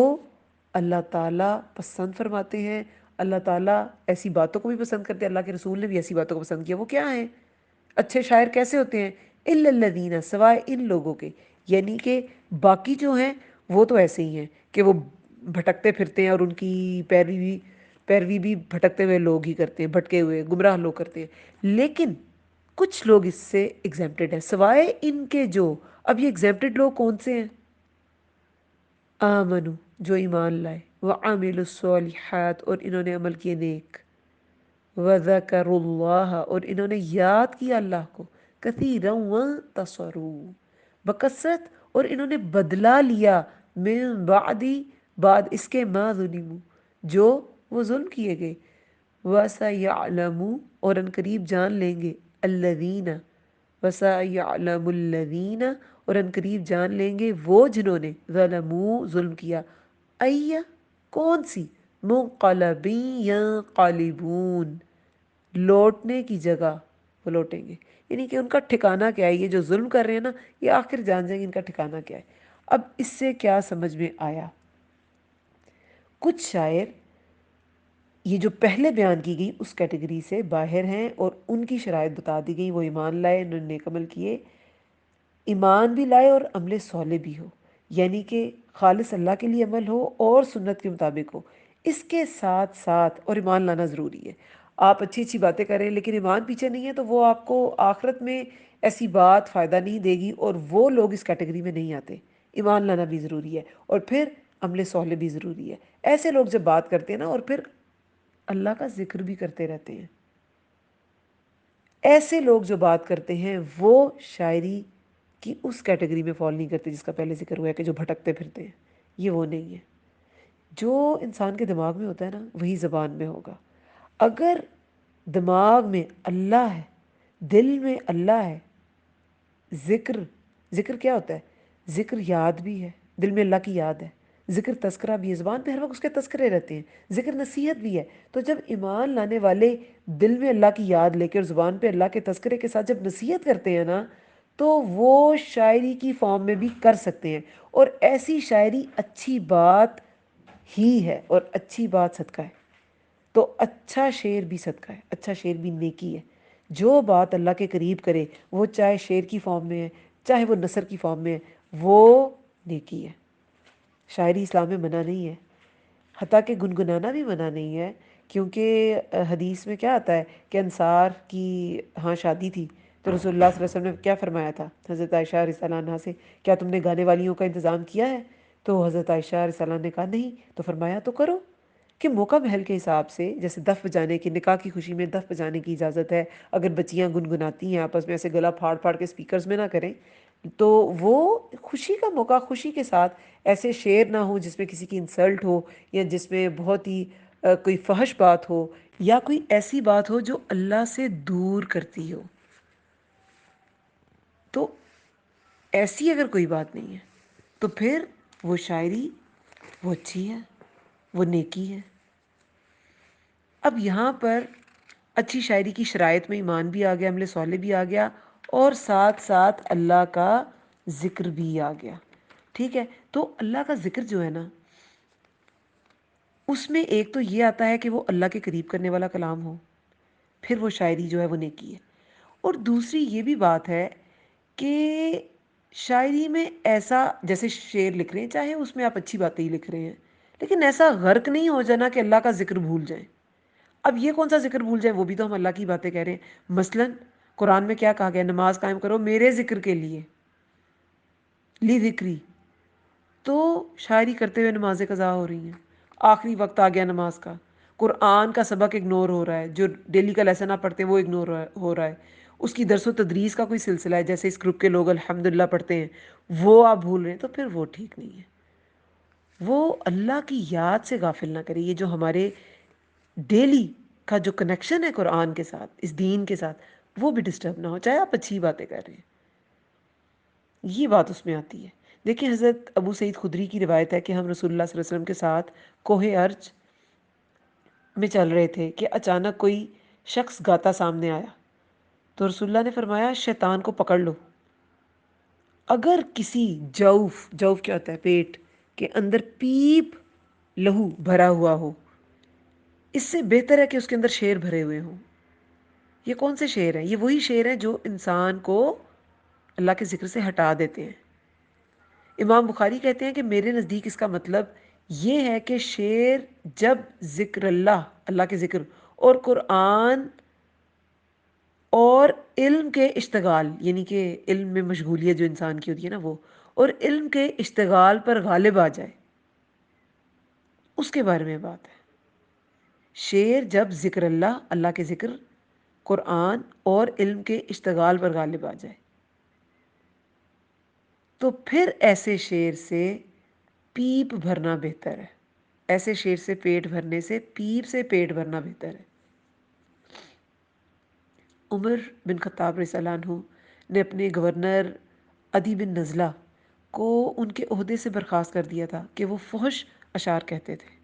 Speaker 1: اللہ تعالیٰ پسند فرماتے ہیں. اللہ تعالیٰ ایسی باتوں کو بھی پسند کرتے ہیں، اللہ کے رسول نے بھی ایسی باتوں کو پسند کیا. وہ کیا ہیں؟ اچھے شاعر کیسے ہوتے ہیں؟ الا الذین، سوائے ان لوگوں کے. یعنی کہ باقی جو ہیں وہ تو ایسے ہی ہیں کہ وہ بھٹکتے پھرتے ہیں اور ان کی پیروی بھی بھٹکتے ہوئے لوگ ہی کرتے ہیں، بھٹکے ہوئے گمراہ لوگ کرتے ہیں. لیکن کچھ لوگ اس سے ایگزیمپٹڈ ہیں، سوائے ان کے جو. اب یہ ایگزیمپٹڈ لوگ کون سے ہیں؟ آمنو، جو ایمان لائے، وعملوا الصالحات، اور انہوں نے عمل کیے نیک، وذکروا اللہ، اور انہوں نے یاد کیا اللہ کو، کثیرا وانتصروا، بکثرت، اور انہوں نے بدلہ لیا، من بعد اس کے ما ظلموا، جو وہ ظلم کیے گئے. وَسَيَعْلَمُ، اور ان قریب جان لیں گے، الذین، وَسَيَعْلَمُ الَّذِينَ، اور ان قریب جان لیں گے وہ جنہوں نے ظلموا، ظلم کیا، ایّ، کون سی، منقلب ینقلبون، لوٹنے کی جگہ وہ لوٹیں گے، یعنی کہ ان کا ٹھکانہ کیا ہے، یہ جو ظلم کر رہے ہیں نا یہ آخر جان جائیں گے ان کا ٹھکانہ کیا ہے۔ اب اس سے کیا سمجھ میں آیا؟ کچھ شاعر یہ جو پہلے بیان کی گئی اس کیٹیگری سے باہر ہیں، اور ان کی شرائط بتا دی گئی، وہ ایمان لائے، انہوں نے نیک عمل کیے، ایمان بھی لائے اور عمل صالح بھی ہو، یعنی کہ خالص اللہ کے لیے عمل ہو اور سنت کے مطابق ہو، اس کے ساتھ ساتھ، اور ایمان لانا ضروری ہے۔ آپ اچھی اچھی باتیں کریں لیکن ایمان پیچھے نہیں ہے تو وہ آپ کو آخرت میں ایسی بات فائدہ نہیں دے گی، اور وہ لوگ اس کیٹیگری میں نہیں آتے۔ ایمان لانا بھی ضروری ہے، اور پھر عمل صالح بھی ضروری ہے۔ ایسے لوگ جب بات کرتے ہیں نا اور پھر اللہ کا ذکر بھی کرتے رہتے ہیں، ایسے لوگ جو بات کرتے ہیں وہ شاعری کی اس کیٹیگری میں فال نہیں کرتے جس کا پہلے ذکر ہوا ہے کہ جو بھٹکتے پھرتے ہیں، یہ وہ نہیں ہے۔ جو انسان کے دماغ میں ہوتا ہے نا وہی زبان میں ہوگا۔ اگر دماغ میں اللہ ہے، دل میں اللہ ہے، ذکر، ذکر کیا ہوتا ہے؟ ذکر یاد بھی ہے، دل میں اللہ کی یاد ہے، ذکر تذکرہ بھی ہے، زبان پہ ہر وقت اس کے تذکرے رہتے ہیں، ذکر نصیحت بھی ہے۔ تو جب ایمان لانے والے دل میں اللہ کی یاد لے کے اور زبان پہ اللہ کے تذکرے کے ساتھ جب نصیحت کرتے ہیں نا تو وہ شاعری کی فارم میں بھی کر سکتے ہیں، اور ایسی شاعری اچھی بات ہی ہے، اور اچھی بات صدقہ ہے۔ تو اچھا شعر بھی صدقہ ہے، اچھا شعر بھی نیکی ہے۔ جو بات اللہ کے قریب کرے وہ چاہے شعر کی فارم میں ہے چاہے وہ نثر کی فارم میں ہے، وہ نیکی ہے۔ شاعری اسلام میں منع نہیں ہے، حتیٰ کہ گنگنانا بھی منع نہیں ہے، کیونکہ حدیث میں کیا آتا ہے کہ انصار کی ہاں شادی تھی تو رسول اللہ صلی اللہ علیہ وسلم نے کیا فرمایا تھا حضرت عائشہ رضی اللہ عنہا سے، کیا تم نے گانے والیوں کا انتظام کیا ہے؟ تو حضرت عائشہ رضی اللہ عنہا نے کہا نہیں، تو فرمایا تو کرو، کہ موقع محل کے حساب سے جیسے دف بجانے کی، نکاح کی خوشی میں دف بجانے کی اجازت ہے، اگر بچیاں گنگناتی ہیں آپس میں ایسے گلا پھاڑ پھاڑ کے سپیکرز میں نہ کریں، تو وہ خوشی کا موقع، خوشی کے ساتھ ایسے شعر نہ ہو جس میں کسی کی انسلٹ ہو، یا جس میں بہت ہی کوئی فحش بات ہو، یا کوئی ایسی بات ہو جو اللہ سے دور کرتی ہو۔ تو ایسی اگر کوئی بات نہیں ہے تو پھر وہ شاعری وہ اچھی ہے، وہ نیکی ہے۔ اب یہاں پر اچھی شاعری کی شرائط میں ایمان بھی آ گیا، عمل صالح بھی آ گیا، اور ساتھ ساتھ اللہ کا ذکر بھی آ گیا، ٹھیک ہے؟ تو اللہ کا ذکر جو ہے نا اس میں ایک تو یہ آتا ہے کہ وہ اللہ کے قریب کرنے والا کلام ہو، پھر وہ شاعری جو ہے وہ نیکی ہے، اور دوسری یہ بھی بات ہے کہ شاعری میں ایسا جیسے شعر لکھ رہے ہیں چاہے اس میں آپ اچھی باتیں ہی لکھ رہے ہیں، لیکن ایسا غرق نہیں ہو جانا کہ اللہ کا ذکر بھول جائیں۔ اب یہ کون سا ذکر بھول جائیں؟ وہ بھی تو ہم اللہ کی باتیں کہہ رہے ہیں۔ مثلا قرآن میں کیا کہا گیا؟ نماز قائم کرو میرے ذکر کے لیے، لی ذکری، تو شاعری کرتے ہوئے نمازیں قضا ہو رہی ہیں، آخری وقت آ گیا نماز کا، قرآن کا سبق اگنور ہو رہا ہے، جو ڈیلی کا لیسن آپ پڑھتے ہیں وہ اگنور ہو رہا ہے، اس کی درس و تدریس کا کوئی سلسلہ ہے جیسے اس گروپ کے لوگ الحمدللہ پڑھتے ہیں وہ آپ بھول رہے ہیں، تو پھر وہ ٹھیک نہیں ہے۔ وہ اللہ کی یاد سے غافل نہ کرے، یہ جو ہمارے ڈیلی کا جو کنیکشن ہے قرآن کے ساتھ، اس دین کے ساتھ، وہ بھی ڈسٹرب نہ ہو، چاہے آپ اچھی باتیں کر رہے ہیں، یہ بات اس میں آتی ہے۔ دیکھیں حضرت ابو سعید خدری کی روایت ہے کہ ہم رسول اللہ صلی اللہ علیہ وسلم کے ساتھ کوہ ارج میں چل رہے تھے کہ اچانک کوئی شخص گاتا سامنے آیا، تو رسول اللہ نے فرمایا شیطان کو پکڑ لو، اگر کسی جوف، جوف کیا ہوتا ہے؟ پیٹ کے اندر پیپ لہو بھرا ہوا ہو، اس سے بہتر ہے کہ اس کے اندر شیر بھرے ہوئے ہوں۔ یہ کون سے شیر ہیں؟ یہ وہی شیر ہیں جو انسان کو اللہ کے ذکر سے ہٹا دیتے ہیں۔ امام بخاری کہتے ہیں کہ میرے نزدیک اس کا مطلب یہ ہے کہ شیر جب ذکر اللہ، اللہ کے ذکر اور قرآن اور علم کے اشتغال، یعنی کہ علم میں مشغولیت جو انسان کی ہوتی ہے نا وہ، اور علم کے اشتغال پر غالب آ جائے، اس کے بارے میں بات ہے۔ شعر جب ذکر اللہ، اللہ کے ذکر، قرآن اور علم کے اشتغال پر غالب آ جائے تو پھر ایسے شعر سے پیپ بھرنا بہتر ہے، ایسے شعر سے پیٹ بھرنے سے پیپ سے پیٹ بھرنا بہتر ہے۔ عمر بن خطاب رضی اللہ عنہ نے اپنے گورنر عدی بن نزلہ کو ان کے عہدے سے برخاست کر دیا تھا کہ وہ فحش اشعار کہتے تھے۔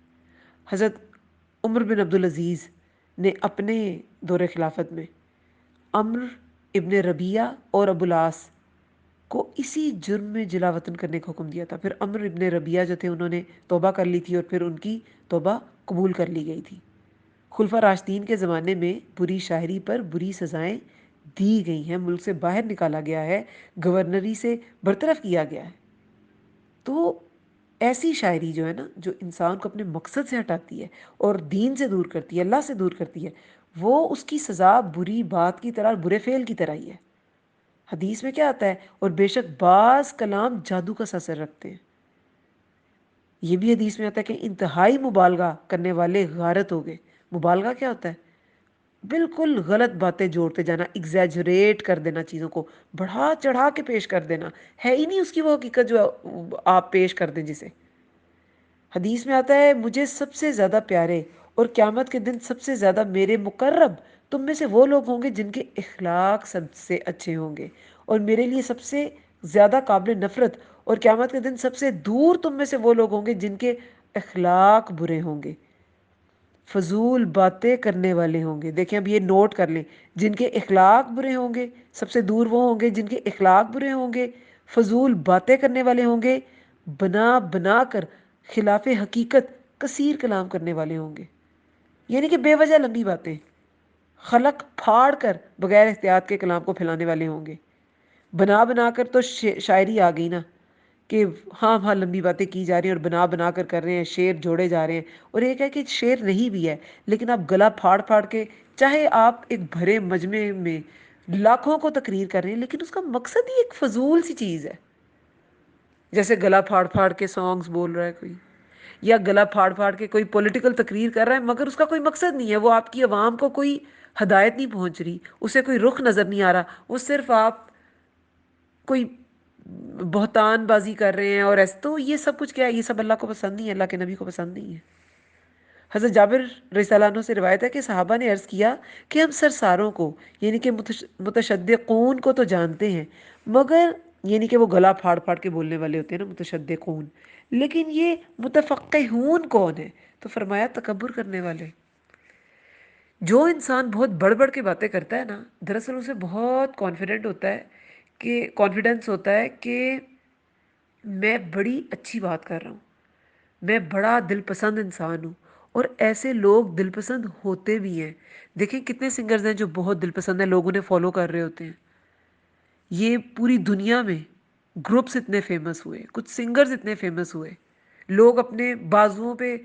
Speaker 1: حضرت عمر بن عبدالعزیز نے اپنے دور خلافت میں عمر ابن ربیعہ اور ابوالعاص کو اسی جرم میں جلا وطن کرنے کا حکم دیا تھا۔ پھر عمر ابن ربیعہ جو تھے انہوں نے توبہ کر لی تھی اور پھر ان کی توبہ قبول کر لی گئی تھی۔ خلفاء راشدین کے زمانے میں بری شاعری پر بری سزائیں دی گئی ہیں، ملک سے باہر نکالا گیا ہے، گورنری سے برطرف کیا گیا ہے۔ تو ایسی شاعری جو ہے نا، جو انسان کو اپنے مقصد سے ہٹاتی ہے اور دین سے دور کرتی ہے، اللہ سے دور کرتی ہے، وہ اس کی سزا بری بات کی طرح اور برے فعل کی طرح ہی ہے۔ حدیث میں کیا آتا ہے؟ اور بے شک بعض کلام جادو کا اثر رکھتے ہیں۔ یہ بھی حدیث میں آتا ہے کہ انتہائی مبالغہ کرنے والے غارت ہو گئے۔ مبالغہ کیا ہوتا ہے؟ بالکل غلط باتیں جوڑتے جانا، ایگزیجریٹ کر دینا، چیزوں کو بڑھا چڑھا کے پیش کر دینا، ہے ہی نہیں اس کی وہ حقیقت جو آپ پیش کر دیں جسے۔ حدیث میں آتا ہے مجھے سب سے زیادہ پیارے اور قیامت کے دن سب سے زیادہ میرے مقرب تم میں سے وہ لوگ ہوں گے جن کے اخلاق سب سے اچھے ہوں گے، اور میرے لیے سب سے زیادہ قابل نفرت اور قیامت کے دن سب سے دور تم میں سے وہ لوگ ہوں گے جن کے اخلاق برے ہوں گے، فضول باتیں کرنے والے ہوں گے۔ دیکھیں اب یہ نوٹ کر لیں، جن کے اخلاق برے ہوں گے، سب سے دور وہ ہوں گے جن کے اخلاق برے ہوں گے، فضول باتیں کرنے والے ہوں گے، بنا بنا کر خلاف حقیقت کثیر کلام کرنے والے ہوں گے، یعنی کہ بے وجہ لمبی باتیں، خلق پھاڑ کر بغیر احتیاط کے کلام کو پھیلانے والے ہوں گے۔ بنا بنا کر تو شاعری آ گئی نا، کہ ہاں ہاں لمبی باتیں کی جا رہی ہیں اور بنا بنا کر رہے ہیں، شعر جوڑے جا رہے ہیں، اور ایک ہے کہ شعر نہیں بھی ہے لیکن آپ گلا پھاڑ پھاڑ کے، چاہے آپ ایک بھرے مجمع میں لاکھوں کو تقریر کر رہے ہیں لیکن اس کا مقصد ہی ایک فضول سی چیز ہے، جیسے گلا پھاڑ پھاڑ کے سانگز بول رہا ہے کوئی، یا گلا پھاڑ پھاڑ کے کوئی پولیٹیکل تقریر کر رہا ہے مگر اس کا کوئی مقصد نہیں ہے، وہ آپ کی عوام کو کوئی ہدایت نہیں پہنچ رہی، اسے کوئی رخ نظر نہیں آ رہا، وہ صرف آپ کوئی بہتان بازی کر رہے ہیں اور ایسے۔ تو یہ سب کچھ کیا ہے؟ یہ سب اللہ کو پسند نہیں ہے، اللہ کے نبی کو پسند نہیں ہے۔ حضرت جابر رضی اللہ عنہ سے روایت ہے کہ صحابہ نے عرض کیا کہ ہم سرساروں کو، یعنی کہ متشدقون کو تو جانتے ہیں، مگر یعنی کہ وہ گلا پھاڑ پھاڑ کے بولنے والے ہوتے ہیں نا متشدقون، لیکن یہ متفقہون کون ہے؟ تو فرمایا تکبر کرنے والے۔ جو انسان بہت بڑھ بڑھ کے باتیں کرتا ہے نا، دراصل اسے بہت کانفیڈنس ہوتا ہے کہ میں بڑی اچھی بات کر رہا ہوں، میں بڑا دل پسند انسان ہوں، اور ایسے لوگ دل پسند ہوتے بھی ہیں۔ دیکھیں کتنے سنگرز ہیں جو بہت دل پسند ہیں، لوگ انہیں فالو کر رہے ہوتے ہیں۔ یہ پوری دنیا میں گروپس اتنے فیمس ہوئے، کچھ سنگرز اتنے فیمس ہوئے، لوگ اپنے بازوؤں پہ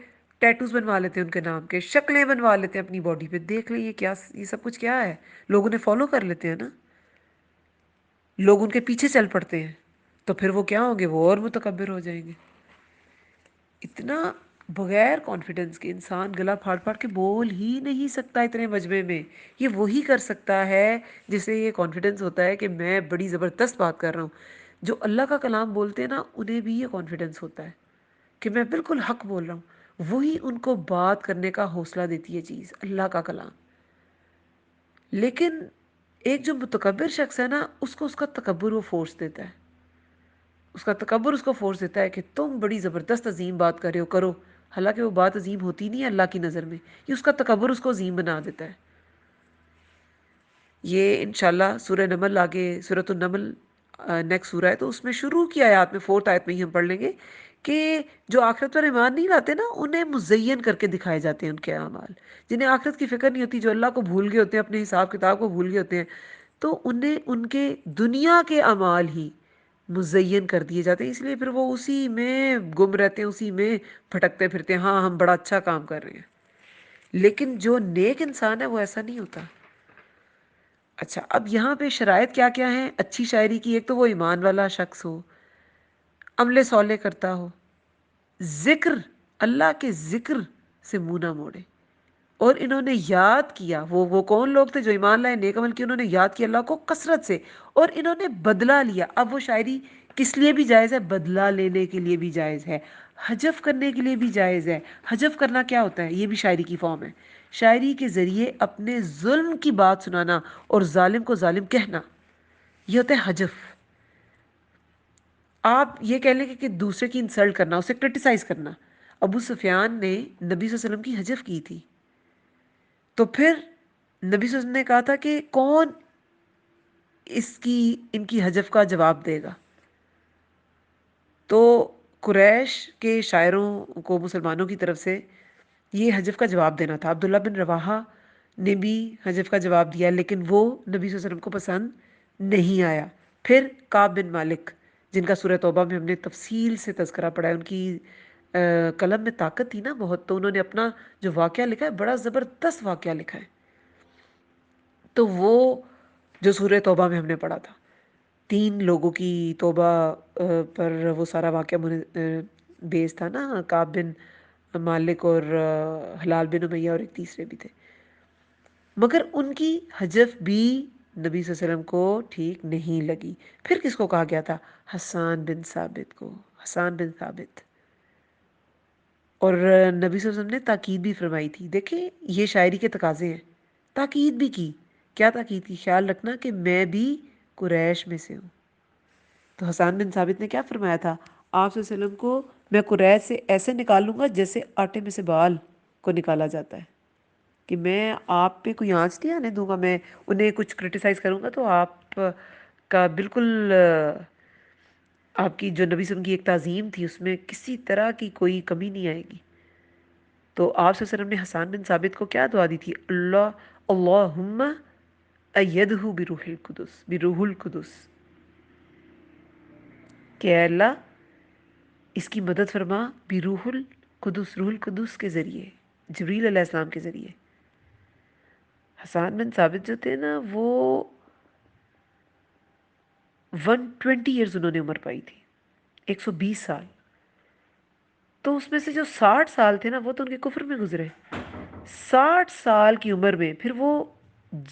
Speaker 1: ٹیٹوز بنوا لیتے ہیں ان کے نام کے، شکلیں بنوا لیتے ہیں اپنی باڈی پہ۔ دیکھ لیں یہ سب کچھ کیا ہے، لوگ انہیں فالو کر لیتے ہیں نا، لوگ ان کے پیچھے چل پڑتے ہیں، تو پھر وہ کیا ہوں گے؟ وہ اور متکبر ہو جائیں گے۔ اتنا بغیر کانفیڈنس کے انسان گلا پھاڑ پھاڑ کے بول ہی نہیں سکتا اتنے مجمع میں۔ یہ وہی کر سکتا ہے جسے یہ کانفیڈنس ہوتا ہے کہ میں بڑی زبردست بات کر رہا ہوں۔ جو اللہ کا کلام بولتے ہیں نا، انہیں بھی یہ کانفیڈنس ہوتا ہے کہ میں بالکل حق بول رہا ہوں، وہی ان کو بات کرنے کا حوصلہ دیتی ہے چیز، اللہ کا کلام۔ لیکن ایک جو متکبر شخص ہے نا، اس کو اس کا تکبر وہ فورس دیتا ہے، اس کا تکبر اس کو فورس دیتا ہے کہ تم بڑی زبردست عظیم بات کر رہے ہو، کرو، حالانکہ وہ بات عظیم ہوتی نہیں ہے اللہ کی نظر میں، یہ اس کا تکبر اس کو عظیم بنا دیتا ہے۔ یہ انشاءاللہ سورہ نمل، آگے سورۃ النمل نیکسٹ سورہ ہے، تو اس میں شروع کی آیات میں 4th آیت میں ہی ہم پڑھ لیں گے کہ جو آخرت پر ایمان نہیں لاتے نا، انہیں مزین کر کے دکھائے جاتے ہیں ان کے اعمال، جنہیں آخرت کی فکر نہیں ہوتی، جو اللہ کو بھول گئے ہوتے ہیں، اپنے حساب کتاب کو بھول گئے ہوتے ہیں، تو انہیں ان کے دنیا کے اعمال ہی مزین کر دیے جاتے ہیں، اس لیے پھر وہ اسی میں گم رہتے ہیں، اسی میں بھٹکتے پھرتے ہیں، ہاں ہم بڑا اچھا کام کر رہے ہیں۔ لیکن جو نیک انسان ہے وہ ایسا نہیں ہوتا۔ اچھا، اب یہاں پہ شرائط کیا کیا ہیں اچھی شاعری کی؟ ایک تو وہ ایمان والا شخص ہو، عمل صالح کرتا ہو، ذکر، اللہ کے ذکر سے منہ نہ موڑے، اور انہوں نے یاد کیا، وہ کون لوگ تھے جو ایمان لائے، نیک عمل کیا، انہوں نے یاد کیا اللہ کو کثرت سے، اور انہوں نے بدلہ لیا۔ اب وہ شاعری کس لیے بھی جائز ہے؟ بدلہ لینے کے لیے بھی جائز ہے، حجف کرنے کے لیے بھی جائز ہے۔ حجف کرنا کیا ہوتا ہے؟ یہ بھی شاعری کی فارم ہے، شاعری کے ذریعے اپنے ظلم کی بات سنانا اور ظالم کو ظالم کہنا۔ یہ ہوتا ہے حجف. آپ یہ کہہ لیں کہ دوسرے کی انسلٹ کرنا، اسے کرٹیسائز کرنا. ابو سفیان نے نبی صلی اللہ علیہ وسلم کی حجف کی تھی، تو پھر نبی صلی اللہ علیہ وسلم نے کہا تھا کہ کون ان کی حجف کا جواب دے گا. تو قریش کے شاعروں کو مسلمانوں کی طرف سے یہ حجف کا جواب دینا تھا. عبداللہ بن رواحہ نے بھی حجف کا جواب دیا، لیکن وہ نبی صلی اللہ علیہ وسلم کو پسند نہیں آیا. پھر کعب بن مالک، جن کا سورہ توبہ میں ہم نے تفصیل سے تذکرہ پڑھا ہے، ان کی قلم میں طاقت تھی نا بہت، تو انہوں نے اپنا جو واقعہ لکھا ہے بڑا زبردست واقعہ لکھا ہے. تو وہ جو سورہ توبہ میں ہم نے پڑھا تھا، 3 لوگوں کی توبہ پر وہ سارا واقعہ بیس تھا نا، کعب بن مالک اور ہلال بن امیہ اور ایک تیسرے بھی تھے. مگر ان کی حجف بھی نبی صلی اللہ علیہ وسلم کو ٹھیک نہیں لگی. پھر کس کو کہا گیا تھا؟ حسان بن ثابت کو. حسان بن ثابت. اور نبی صلی اللہ علیہ وسلم نے تاکید بھی فرمائی تھی. دیکھیں یہ شاعری کے تقاضے ہیں. تاکید بھی کی. کیا تاکید کی؟ خیال رکھنا کہ میں بھی قریش میں سے ہوں. تو حسان بن ثابت نے کیا فرمایا تھا؟ آپ صلی اللہ علیہ وسلم کو میں قریش سے ایسے نکالوں گا جیسے آٹے میں سے بال کو نکالا جاتا ہے، کہ میں آپ پہ کوئی آنچ نہیں آنے دوں گا. میں انہیں کچھ کرٹیسائز کروں گا تو آپ کا بالکل آپ کی جو نبی صلی اللہ علیہ وسلم کی ایک تعظیم تھی اس میں کسی طرح کی کوئی کمی نہیں آئے گی. تو آپ صلی اللہ علیہ وسلم نے حسان بن ثابت کو کیا دعا دی تھی؟ اللہم ایدہ بروح القدس، کہ اے اللہ اس کی مدد فرما بروح القدس، روح القدس کے ذریعے، جبریل علیہ السلام کے ذریعے. حسان بن ثابت جو تھے نا، وہ 120 ایئرز انہوں نے عمر پائی تھی، 120 سال. تو اس میں سے جو 60 سال تھے نا، وہ تو ان کے کفر میں گزرے. 60 سال کی عمر میں پھر وہ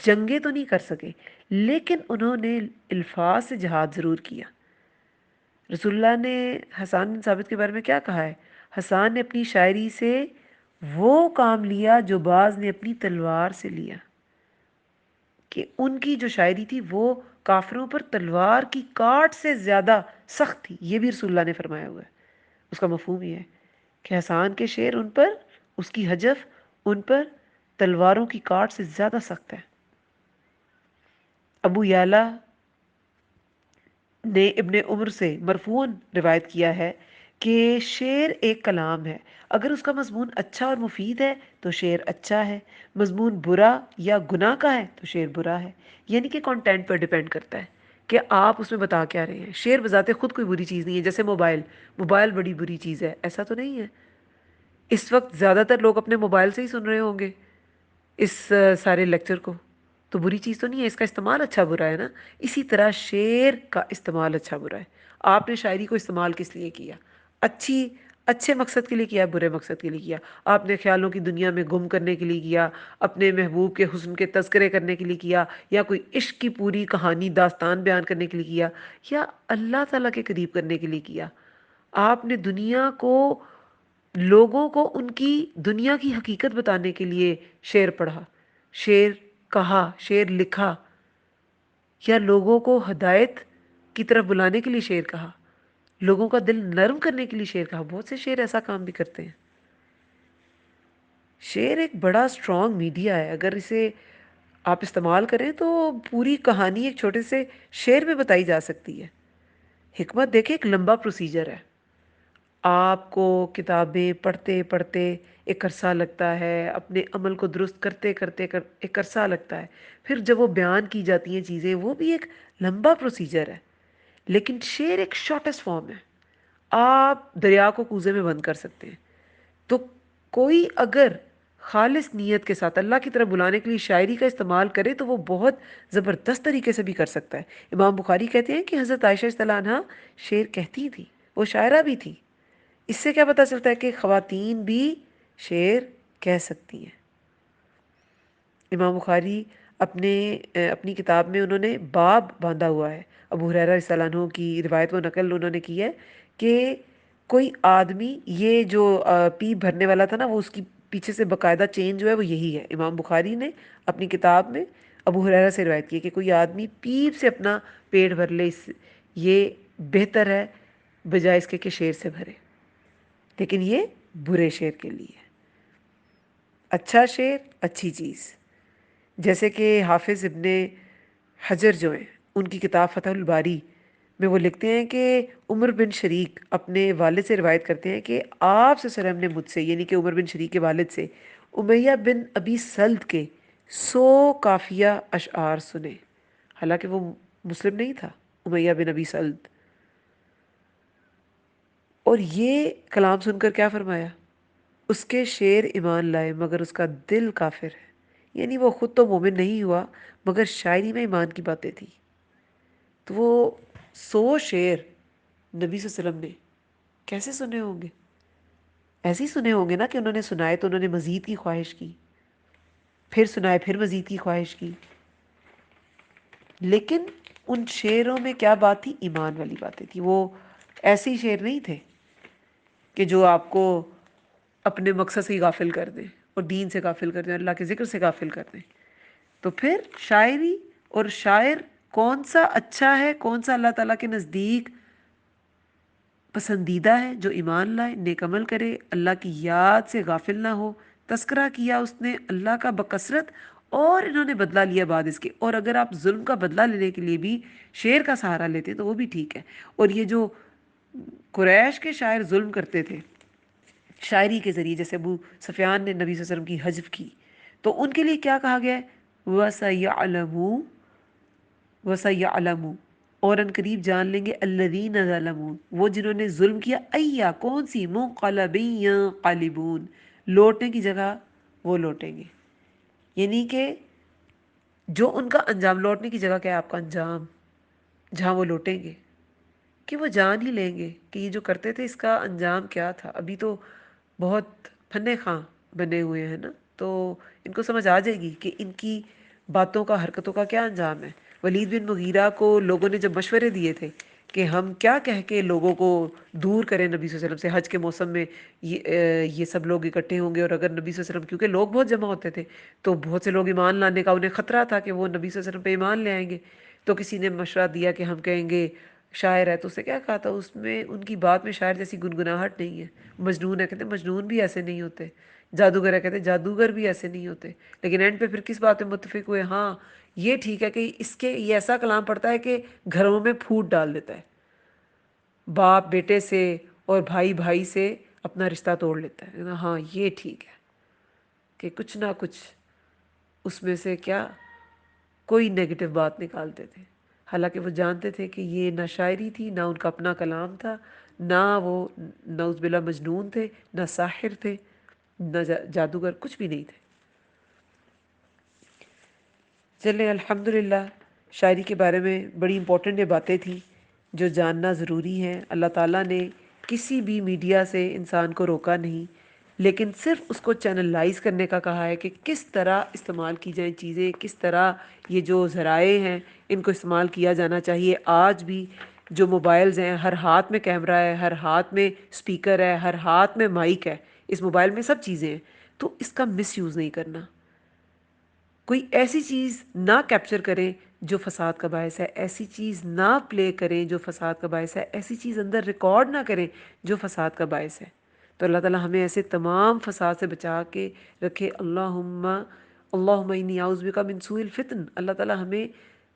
Speaker 1: جنگیں تو نہیں کر سکے، لیکن انہوں نے الفاظ سے جہاد ضرور کیا. رسول اللہ نے حسان بن ثابت کے بارے میں کیا کہا ہے؟ حسان نے اپنی شاعری سے وہ کام لیا جو باز نے اپنی تلوار سے لیا. کہ ان کی جو شاعری تھی وہ کافروں پر تلوار کی کاٹ سے زیادہ سخت تھی. یہ بھی رسول اللہ نے فرمایا ہوا ہے. اس کا مفہوم یہ ہے کہ حسان کے شعر ان پر، اس کی حجف ان پر تلواروں کی کاٹ سے زیادہ سخت ہے. ابو یعلا نے ابن عمر سے مرفوعاً روایت کیا ہے کہ شعر ایک کلام ہے، اگر اس کا مضمون اچھا اور مفید ہے تو شعر اچھا ہے، مضمون برا یا گناہ کا ہے تو شعر برا ہے. یعنی کہ کانٹینٹ پر ڈیپینڈ کرتا ہے کہ آپ اس میں بتا کیا رہے ہیں. شعر بذات خود کوئی بری چیز نہیں ہے. جیسے موبائل بڑی بری چیز ہے، ایسا تو نہیں ہے. اس وقت زیادہ تر لوگ اپنے موبائل سے ہی سن رہے ہوں گے اس سارے لیکچر کو، تو بری چیز تو نہیں ہے. اس کا استعمال اچھا برا ہے نا. اسی طرح شعر کا استعمال اچھا برا ہے. آپ نے شاعری کو استعمال کس لیے کیا؟ اچھے مقصد کے لیے کیا، برے مقصد کے لیے کیا؟ آپ نے خیالوں کی دنیا میں گم کرنے کے لیے کیا، اپنے محبوب کے حسن کے تذکرے کرنے کے لیے کیا، یا کوئی عشق کی پوری کہانی داستان بیان کرنے کے لیے کیا، یا اللہ تعالیٰ کے قریب کرنے کے لیے کیا؟ آپ نے دنیا کو، لوگوں کو ان کی دنیا کی حقیقت بتانے کے لیے شعر پڑھا، شعر کہا، شعر لکھا، یا لوگوں کو ہدایت کی طرف بلانے کے لیے شعر کہا، لوگوں کا دل نرم کرنے کے لیے شعر کہا. بہت سے شعر ایسا کام بھی کرتے ہیں. شعر ایک بڑا اسٹرانگ میڈیا ہے. اگر اسے آپ استعمال کریں تو پوری کہانی ایک چھوٹے سے شعر میں بتائی جا سکتی ہے. حکمت دیکھیں، ایک لمبا پروسیجر ہے. آپ کو کتابیں پڑھتے پڑھتے ایک عرصہ لگتا ہے، اپنے عمل کو درست کرتے کرتے ایک عرصہ لگتا ہے، پھر جب وہ بیان کی جاتی ہیں چیزیں، وہ بھی ایک لمبا پروسیجر ہے. لیکن شعر ایک شارٹیسٹ فارم ہے. آپ دریا کو کوزے میں بند کر سکتے ہیں. تو کوئی اگر خالص نیت کے ساتھ اللہ کی طرف بلانے کے لیے شاعری کا استعمال کرے تو وہ بہت زبردست طریقے سے بھی کر سکتا ہے. امام بخاری کہتے ہیں کہ حضرت عائشہ رضی اللہ عنہا شعر کہتی تھی، وہ شاعرہ بھی تھی. اس سے کیا پتہ چلتا ہے کہ خواتین بھی شعر کہہ سکتی ہیں. امام بخاری اپنی کتاب میں انہوں نے باب باندھا ہوا ہے. ابو ہریرہ رضی اللہ عنہ کی روایت و نقل انہوں نے کی ہے کہ کوئی آدمی، یہ جو پیپ بھرنے والا تھا نا، وہ اس کی پیچھے سے باقاعدہ چین جو ہے وہ یہی ہے. امام بخاری نے اپنی کتاب میں ابو ہریرہ سے روایت کی ہے کہ کوئی آدمی پیپ سے اپنا پیٹ بھر لے، یہ بہتر ہے بجائے اس کے کہ شیر سے بھرے، لیکن یہ برے شیر کے لیے ہے۔ اچھا شیر اچھی چیز، جیسے کہ حافظ ابن حجر جو ہیں، ان کی کتاب فتح الباری میں وہ لکھتے ہیں کہ عمر بن شریک اپنے والد سے روایت کرتے ہیں کہ آپ صلی اللہ علیہ وسلم نے مجھ سے، یعنی کہ عمر بن شریک کے والد سے، امیہ بن ابی سلط کے 100 کافیہ اشعار سنے، حالانکہ وہ مسلم نہیں تھا امیہ بن ابی سلط، اور یہ کلام سن کر کیا فرمایا؟ اس کے شعر ایمان لائے مگر اس کا دل کافر ہے، یعنی وہ خود تو مومن نہیں ہوا مگر شاعری میں ایمان کی باتیں تھی۔ تو وہ 100 شعر نبی صلی اللہ علیہ وسلم نے کیسے سنے ہوں گے؟ ایسے ہی سنے ہوں گے نا کہ انہوں نے سنائے تو انہوں نے مزید کی خواہش کی، پھر سنائے پھر مزید کی خواہش کی، لیکن ان شعروں میں کیا بات تھی؟ ایمان والی باتیں تھی۔ وہ ایسے ہی شعر نہیں تھے کہ جو آپ کو اپنے مقصد سے ہی غافل کر دیں اور دین سے غافل کر دیں، اللہ کے ذکر سے غافل کر دیں۔ تو پھر شاعری اور شاعر کون سا اچھا ہے، کون سا اللہ تعالیٰ کے نزدیک پسندیدہ ہے؟ جو ایمان لائے، نیک عمل کرے، اللہ کی یاد سے غافل نہ ہو، تذکرہ کیا اس نے اللہ کا بکثرت، اور انہوں نے بدلہ لیا بعد اس کے۔ اور اگر آپ ظلم کا بدلہ لینے کے لیے بھی شعر کا سہارا لیتے ہیں تو وہ بھی ٹھیک ہے۔ اور یہ جو قریش کے شاعر ظلم کرتے تھے شاعری کے ذریعے، جیسے ابو سفیان نے نبی صلی اللہ علیہ وسلم کی حجب کی، تو ان کے لیے کیا کہا گیا ہے؟ وَسَيَعْلَمُ وَسَيَعْلَمُ، اور ان قریب جان لیں گے الذین ظلموا، وہ جنہوں نے ظلم کیا، ایا کون سی، منقلب ینقلبون، لوٹنے کی جگہ وہ لوٹیں گے، یعنی کہ جو ان کا انجام، لوٹنے کی جگہ کیا ہے؟ آپ کا انجام، جہاں وہ لوٹیں گے کہ وہ جان ہی لیں گے کہ یہ جو کرتے تھے اس کا انجام کیا تھا۔ ابھی تو بہت پھنے خاں بنے ہوئے ہیں نا، تو ان کو سمجھ آ جائے گی کہ ان کی باتوں کا، حرکتوں کا کیا انجام ہے۔ ولید بن مغیرہ کو لوگوں نے جب مشورے دیے تھے کہ ہم کیا کہہ کے لوگوں کو دور کریں نبی صلی اللہ علیہ وسلم سے، حج کے موسم میں یہ سب لوگ اکٹھے ہوں گے، اور اگر نبی صلی اللہ علیہ وسلم، کیونکہ لوگ بہت جمع ہوتے تھے تو بہت سے لوگ ایمان لانے کا انہیں خطرہ تھا کہ وہ نبی صلی اللہ علیہ وسلم پہ ایمان لے آئیں گے، تو کسی نے مشورہ دیا کہ ہم کہیں گے شاعر ہے، تو اس نے کیا کہا تھا؟ اس میں ان کی بات میں شاعر جیسی گنگناہٹ نہیں ہے۔ مجنون ہے، کہتے ہیں مجنون بھی ایسے نہیں ہوتے۔ جادوگر ہے، کہتے ہیں جادوگر بھی ایسے نہیں ہوتے۔ لیکن اینڈ پہ پھر کس بات پہ متفق ہوئے؟ ہاں یہ ٹھیک ہے کہ اس کے یہ ایسا کلام پڑتا ہے کہ گھروں میں پھوٹ ڈال دیتا ہے، باپ بیٹے سے اور بھائی بھائی سے اپنا رشتہ توڑ لیتا ہے۔ ہاں یہ ٹھیک ہے کہ کچھ نہ کچھ اس میں سے کیا کوئی نیگیٹو بات نکالتے تھے، حالانکہ وہ جانتے تھے کہ یہ نہ شاعری تھی، نہ ان کا اپنا کلام تھا، نہ وہ نعوذ باللہ مجنون تھے، نہ ساحر تھے، نہ جادوگر، کچھ بھی نہیں تھے۔ چلیں الحمدللہ، شاعری کے بارے میں بڑی امپورٹنٹ یہ باتیں تھیں جو جاننا ضروری ہیں۔ اللہ تعالیٰ نے کسی بھی میڈیا سے انسان کو روکا نہیں، لیکن صرف اس کو چینلائز کرنے کا کہا ہے کہ کس طرح استعمال کی جائیں چیزیں، کس طرح یہ جو ذرائع ہیں ان کو استعمال کیا جانا چاہیے۔ آج بھی جو موبائلز ہیں، ہر ہاتھ میں کیمرہ ہے، ہر ہاتھ میں سپیکر ہے، ہر ہاتھ میں مائک ہے، اس موبائل میں سب چیزیں ہیں، تو اس کا مس یوز نہیں کرنا۔ کوئی ایسی چیز نہ کیپچر کریں جو فساد کا باعث ہے، ایسی چیز نہ پلے کریں جو فساد کا باعث ہے، ایسی چیز اندر ریکارڈ نہ کریں جو فساد کا باعث ہے۔ تو اللہ تعالیٰ ہمیں ایسے تمام فساد سے بچا کے رکھے۔ اللہم انی اعوذ بک من سوء الفتن، اللہ تعالیٰ ہمیں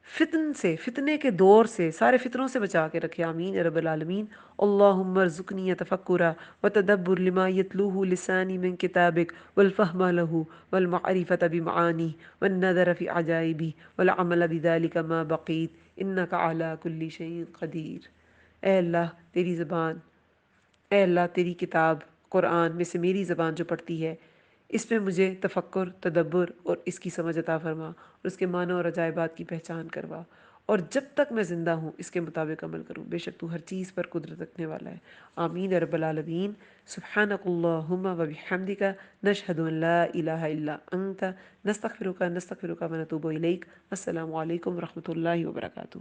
Speaker 1: فتن سے، فتنے کے دور سے، سارے فتنوں سے بچا کے رکھے، آمین یا رب العالمین۔ اللہم ارزقنی تفکرا وتدبر لما یتلوہ لسانی من کتابک والفہم لہ والمعرفۃ بمعانی والنظر فی عجائبی والعمل بذلک ما بقیت انک علی کل شیء قدیر۔ اے اللہ تیری زبان، اے اللہ تیری کتاب قرآن میں سے میری زبان جو پڑھتی ہے، اس میں مجھے تفکر، تدبر اور اس کی سمجھ عطا فرما، اور اس کے معنی اور عجائبات کی پہچان کروا، اور جب تک میں زندہ ہوں اس کے مطابق عمل کروں، بے شک تو ہر چیز پر قدرت رکھنے والا ہے، آمین یا رب العالمین۔ سبحانک اللہم و بحمدک، نشہد ان لا الہ الا انت، نستغفرک ونتوب الیک۔ السلام علیکم ورحمۃ اللہ وبرکاتہ۔